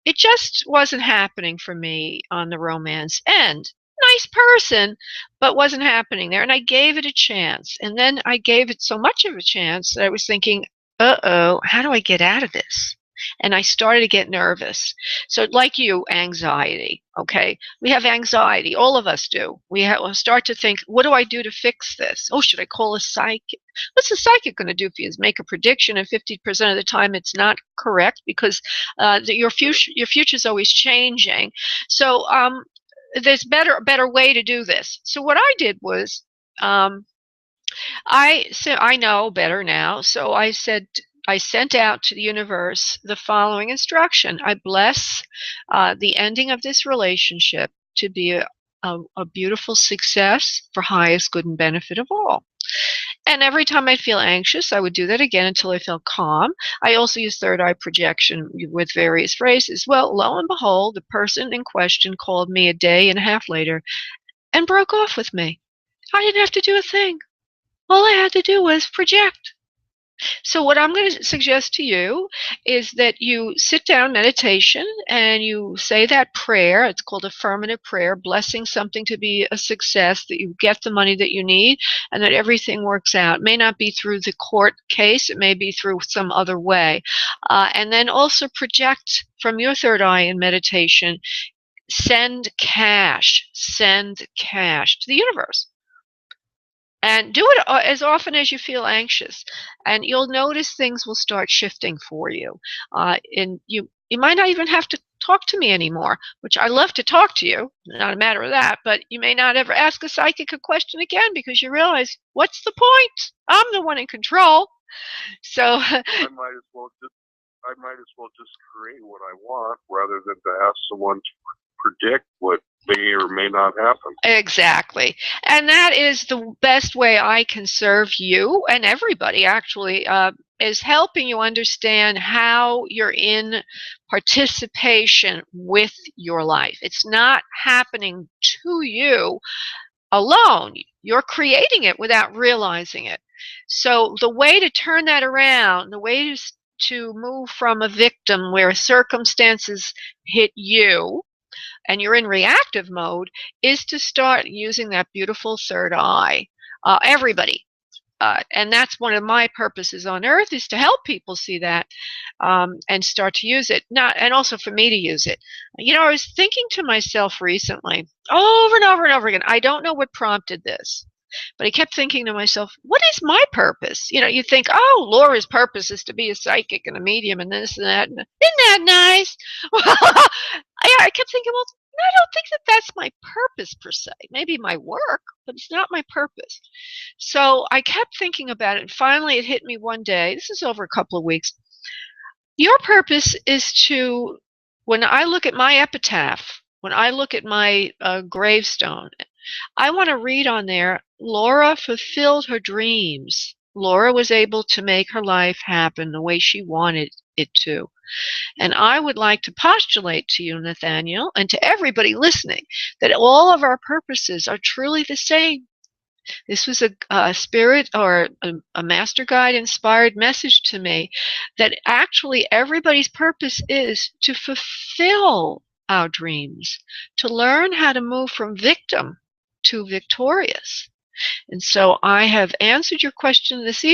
it just wasn't happening for me on the romance end. Nice person, but wasn't happening there. And I gave it a chance. And then I gave it so much of a chance that I was thinking, uh-oh, how do I get out of this? And I started to get nervous. So like you, anxiety, okay? We have anxiety. All of us do. We'll start to think, what do I do to fix this? Oh, should I call a psychic? What's a psychic going to do for you? Is make a prediction, and 50% of the time it's not correct because your future is always changing. So there's a better way to do this. So what I did was I know better now. So I sent out to the universe the following instruction. I bless the ending of this relationship to be a beautiful success for highest good and benefit of all. And every time I'd feel anxious, I would do that again until I felt calm. I also use third eye projection with various phrases. Well, lo and behold, the person in question called me a day and a half later and broke off with me. I didn't have to do a thing. All I had to do was project. So what I'm going to suggest to you is that you sit down meditation and you say that prayer. It's called affirmative prayer, blessing something to be a success, that you get the money that you need, and that everything works out. It may not be through the court case. It may be through some other way. And then also project from your third eye in meditation, send cash to the universe. And do it as often as you feel anxious, and you'll notice things will start shifting for you. And you might not even have to talk to me anymore, which I love to talk to you, not a matter of that, but you may not ever ask a psychic a question again because you realize, what's the point? I'm the one in control. So I might as well just create what I want rather than to ask someone to predict what may or may not happen. Exactly. And that is the best way I can serve you and everybody, actually, is helping you understand how you're in participation with your life. It's not happening to you alone. You're creating it without realizing it. So the way to turn that around, the way to move from a victim where circumstances hit you, and you're in reactive mode, is to start using that beautiful third eye. Everybody. And that's one of my purposes on earth, is to help people see that and start to use it. And also for me to use it. You know, I was thinking to myself recently, over and over and over again, I don't know what prompted this, but I kept thinking to myself, what is my purpose? You know, you think, oh, Laura's purpose is to be a psychic and a medium and this and that. And, isn't that nice? I kept thinking, well, I don't think that that's my purpose per se. Maybe my work, but it's not my purpose. So I kept thinking about it, and finally it hit me one day. This is over a couple of weeks. Your purpose is to, when I look at my epitaph, when I look at my gravestone, I want to read on there, Laura fulfilled her dreams. Laura was able to make her life happen the way she wanted it to. And I would like to postulate to you, Nathaniel, and to everybody listening, that all of our purposes are truly the same. This was a spirit or a master guide inspired message to me, that actually everybody's purpose is to fulfill our dreams, to learn how to move from victim to victorious. And so I have answered your question this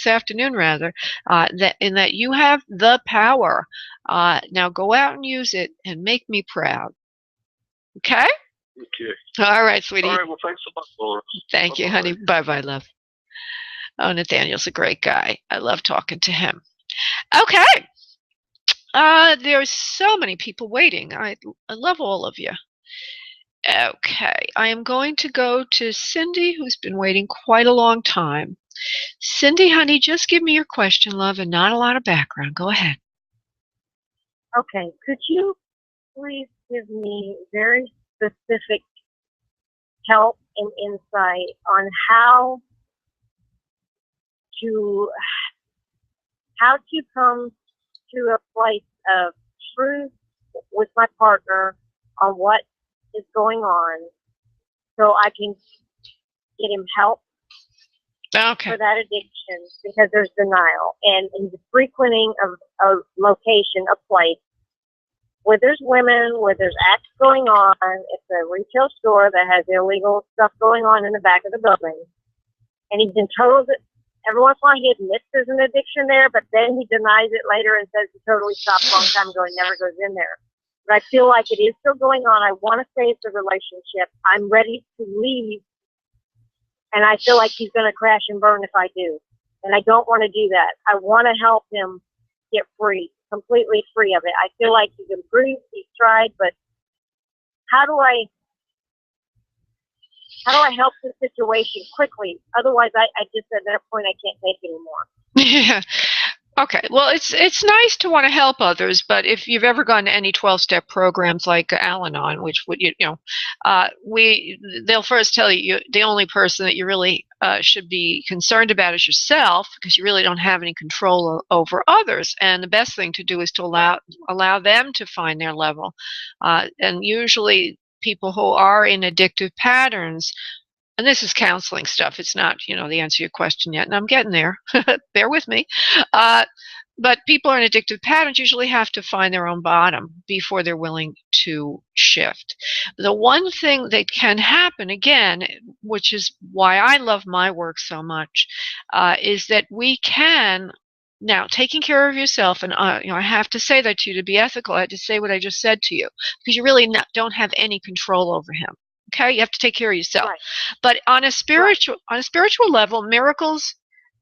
afternoon rather, that you have the power. Now go out and use it and make me proud. Okay? Okay. All right, sweetie. All right, well, thanks a lot, Laura. Thank you, honey. Bye-bye, love. Oh, Nathaniel's a great guy. I love talking to him. Okay. There's so many people waiting. I love all of you. Okay, I am going to go to Cindy, who's been waiting quite a long time. Cindy, honey, just give me your question, love, and not a lot of background. Go ahead. Okay, could you please give me very specific help and insight on to how to come to a place of truth with my partner on what is going on, so I can get him help Okay. for that addiction, because there's denial. And in the frequenting of a location, a place where there's women, where there's acts going on, it's a retail store that has illegal stuff going on in the back of the building. And he's been told that every once in a while he admits there's an addiction there, but then he denies it later and says he totally stopped a long time ago and never goes in there. But I feel like it is still going on. I want to save the relationship. I'm ready to leave. And I feel like he's going to crash and burn if I do. And I don't want to do that. I want to help him get free, completely free of it. I feel like he's improved, he's tried, but how do I help the situation quickly? Otherwise, I just at that point I can't take it anymore. Yeah. Okay. Well, it's nice to want to help others, but if you've ever gone to any 12-step programs like Al-Anon, which would they'll first tell you the only person that you really should be concerned about is yourself, because you really don't have any control over others. And the best thing to do is to allow them to find their level. And usually, people who are in addictive patterns. And this is counseling stuff. It's not, the answer to your question yet. And I'm getting there. Bear with me. But people in addictive patterns usually have to find their own bottom before they're willing to shift. The one thing that can happen, again, which is why I love my work so much, is that we can, now, taking care of yourself, and I have to say that to you to be ethical. I had to say what I just said to you, because you really don't have any control over him. Okay, you have to take care of yourself. Right. But on a spiritual level, miracles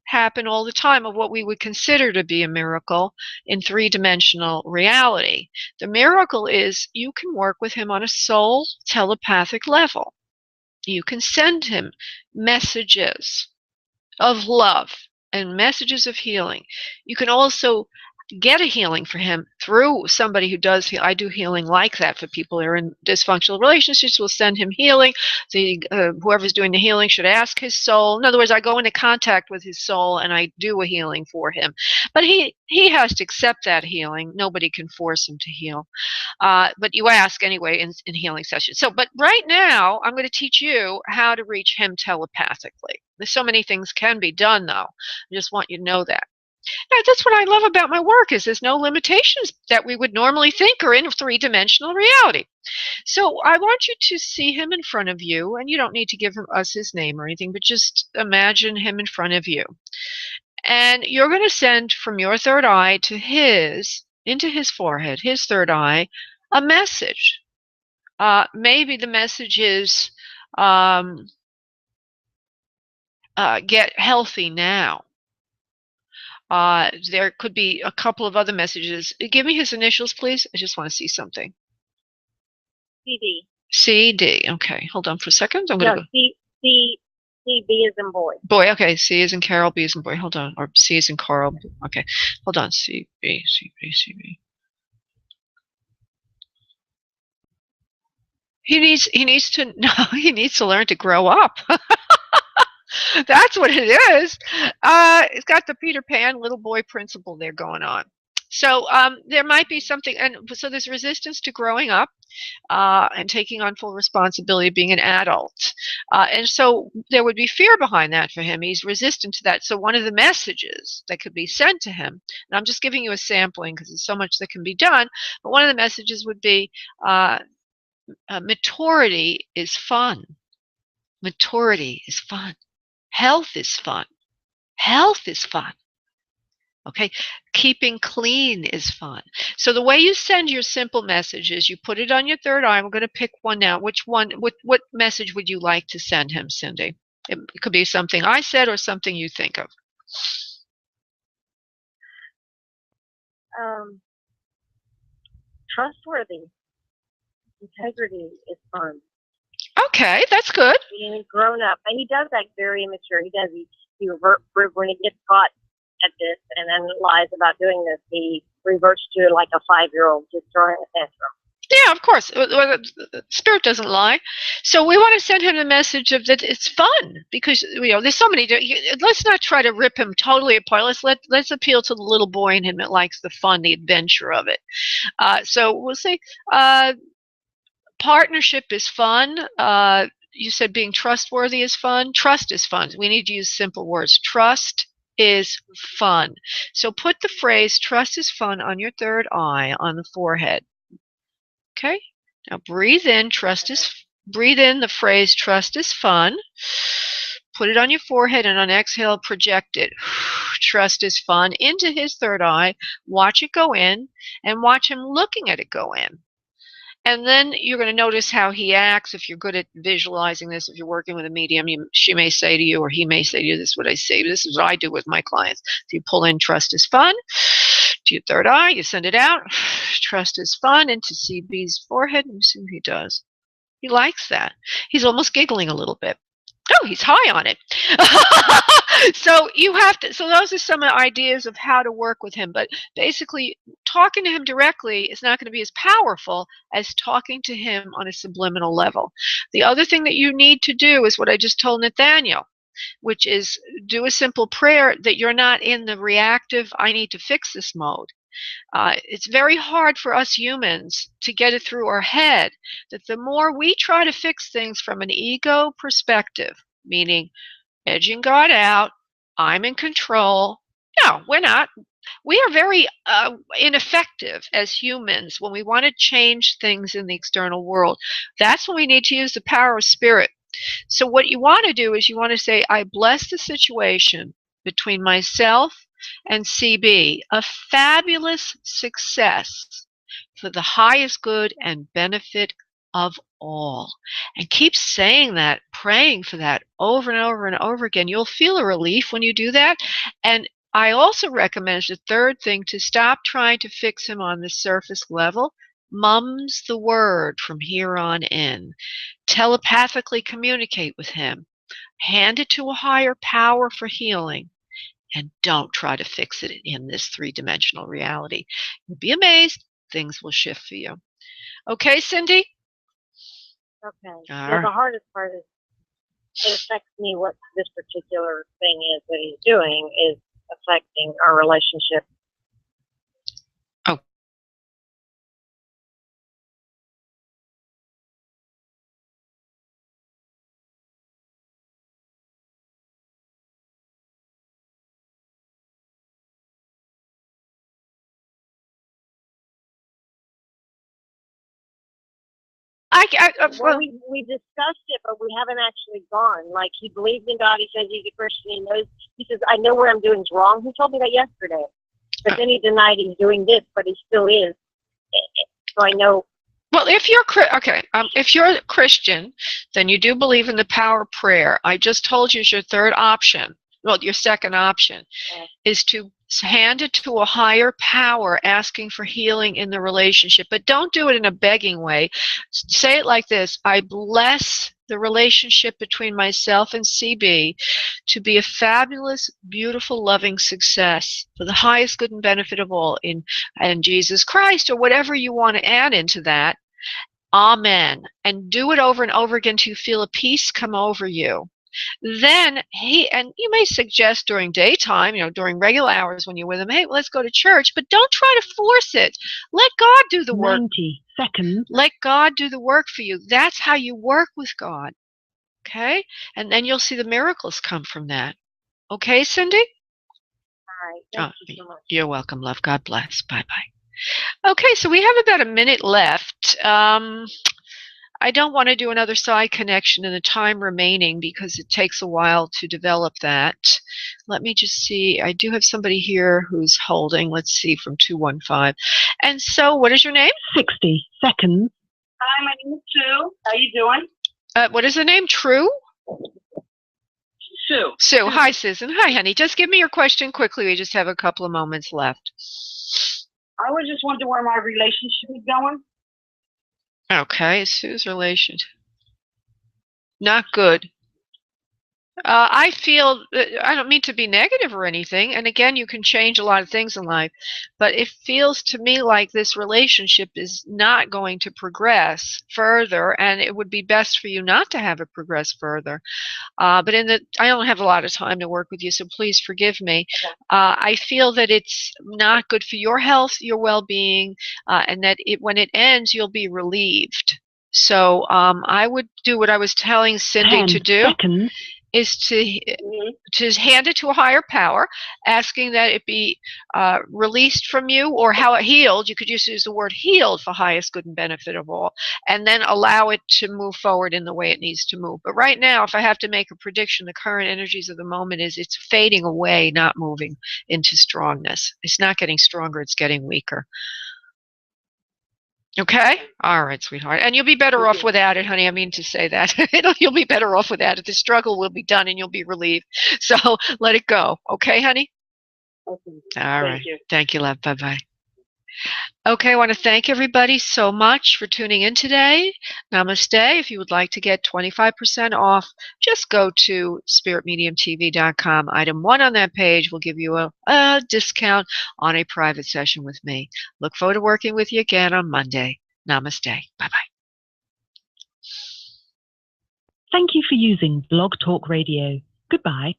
happen all the time of what we would consider to be a miracle in three-dimensional reality. The miracle is you can work with him on a soul telepathic level. You can send him messages of love and messages of healing. You can also get a healing for him through somebody who does. I do healing like that for people who are in dysfunctional relationships. We'll send him healing. Whoever's doing the healing should ask his soul. In other words, I go into contact with his soul and I do a healing for him. But he has to accept that healing. Nobody can force him to heal. But you ask anyway in healing sessions. But right now, I'm going to teach you how to reach him telepathically. There's so many things can be done, though. I just want you to know that. Yeah, that's what I love about my work, is there's no limitations that we would normally think are in three-dimensional reality. So I want you to see him in front of you, and you don't need to give us his name or anything, but just imagine him in front of you. And you're going to send from your third eye to into his forehead, his third eye, a message. Maybe the message is, get healthy now. There could be a couple of other messages. Give me his initials, please. I just want to see something. CD. CD. Okay, hold on for a second. I'm going to go. C, B as in boy. Boy, okay. C as in Carol, B as in boy. Hold on. Or C as in Carl. Okay, hold on. C, B, C, B, C, B. He needs to learn to grow up. That's what it is. It's got the Peter Pan little boy principle there going on. So there might be something, and so there's resistance to growing up and taking on full responsibility of being an adult. And so there would be fear behind that for him. He's resistant to that. So one of the messages that could be sent to him, and I'm just giving you a sampling because there's so much that can be done, but one of the messages would be, maturity is fun. Maturity is fun. Health is fun. Health is fun. Okay, keeping clean is fun. So the way you send your simple message is you put it on your third eye. I'm going to pick one now. Which one? What message would you like to send him, Cindy? It could be something I said or something you think of. Trustworthy. Integrity is fun. Okay, that's good. Being grown up, and he does act very immature. He when he gets caught at this and then lies about doing this, he reverts to like a 5-year-old just throwing a tantrum. Yeah, of course. Spirit doesn't lie. So we want to send him the message of that it's fun because there's so many. Let's not try to rip him totally apart. Let's appeal to the little boy in him that likes the fun, the adventure of it. So we'll say partnership is fun. You said being trustworthy is fun. Trust is fun. We need to use simple words. Trust is fun. So put the phrase "trust is fun" on your third eye on the forehead. Okay, now breathe in the phrase "trust is fun." Put it on your forehead, and on exhale, project it. Trust is fun into his third eye. Watch it go in, and watch him looking at it go in. And then you're going to notice how he acts. If you're good at visualizing this, if you're working with a medium, she may say to you, or he may say to you, this is what I say. This is what I do with my clients. So you pull in "trust is fun" to your third eye. You send it out. Trust is fun into CB's forehead. And see what he does. He likes that. He's almost giggling a little bit. Oh, he's high on it. So those are some ideas of how to work with him. But basically, talking to him directly is not going to be as powerful as talking to him on a subliminal level. The other thing that you need to do is what I just told Nathaniel, which is do a simple prayer that you're not in the reactive, I need to fix this mode. It's very hard for us humans to get it through our head that the more we try to fix things from an ego perspective, meaning edging God out, I'm in control. No, we're not. We are very ineffective as humans when we want to change things in the external world. That's when we need to use the power of spirit. So what you want to do is you want to say, I bless the situation between myself and CB, a fabulous success for the highest good and benefit of all. And keep saying that, praying for that over and over and over again. You'll feel a relief when you do that. And I also recommend as the third thing to stop trying to fix him on the surface level. Mum's the word from here on in. Telepathically communicate with him. Hand it to a higher power for healing. And don't try to fix it in this three-dimensional reality. You'll be amazed. Things will shift for you. Okay, Cindy? Okay. Now, the hardest part is it affects me what this particular thing is that he's doing is affecting our relationship. Oh. Well, we discussed it, but we haven't actually gone. Like, he believes in God. He says he's a Christian. He knows. He says, I know what I'm doing is wrong. He told me that yesterday. But then he denied he's doing this, but he still is. So I know. Well, if you're if you're a Christian, then you do believe in the power of prayer. I just told you is your third option. Well, your second option is to hand it to a higher power, asking for healing in the relationship. But don't do it in a begging way. Say it like this: I bless the relationship between myself and CB to be a fabulous, beautiful, loving success for the highest good and benefit of all in Jesus Christ, or whatever you want to add into that. Amen. And do it over and over again till you feel a peace come over you. Then and you may suggest during daytime, during regular hours when you're with him, hey, let's go to church, but don't try to force it. Let God do the work. 90 seconds. Let God do the work for you. That's how you work with God. Okay? And then you'll see the miracles come from that. Okay, Cindy? All right. Thank you so much. You're welcome, love. God bless. Bye-bye. Okay, so we have about a minute left. I don't want to do another side connection in the time remaining because it takes a while to develop that. Let me just see. I do have somebody here who's holding. Let's see, from 215. And so, what is your name? 60 seconds. Hi, my name is Sue. How you doing? What is the name? True? Sue. Sue. Hi, Susan. Hi, honey. Just give me your question quickly. We just have a couple of moments left. I was just wondering where my relationship is going. Okay, Sue's relation. Not good. I feel, I don't mean to be negative or anything, and again, you can change a lot of things in life, but it feels to me like this relationship is not going to progress further, and it would be best for you not to have it progress further. But I don't have a lot of time to work with you, so please forgive me. I feel that it's not good for your health, your well-being, and that when it ends, you'll be relieved. So I would do what I was telling Cindy 10 to do, seconds. is to hand it to a higher power, asking that it be released from you, or how it healed. You could just use the word healed for highest good and benefit of all, and then allow it to move forward in the way it needs to move. But right now, if I have to make a prediction, the current energies of the moment is it's fading away, not moving into strongness. It's not getting stronger, it's getting weaker. Okay? All right, sweetheart. And you'll be better off without it, honey. I mean to say that. You'll be better off without it. The struggle will be done and you'll be relieved. So let it go. Okay, honey? Okay. All right. Thank you, love. Bye-bye. Okay, I want to thank everybody so much for tuning in today. Namaste. If you would like to get 25% off, just go to spiritmediumtv.com. Item 1 on that page will give you a discount on a private session with me. Look forward to working with you again on Monday. Namaste. Bye-bye. Thank you for using Blog Talk Radio. Goodbye.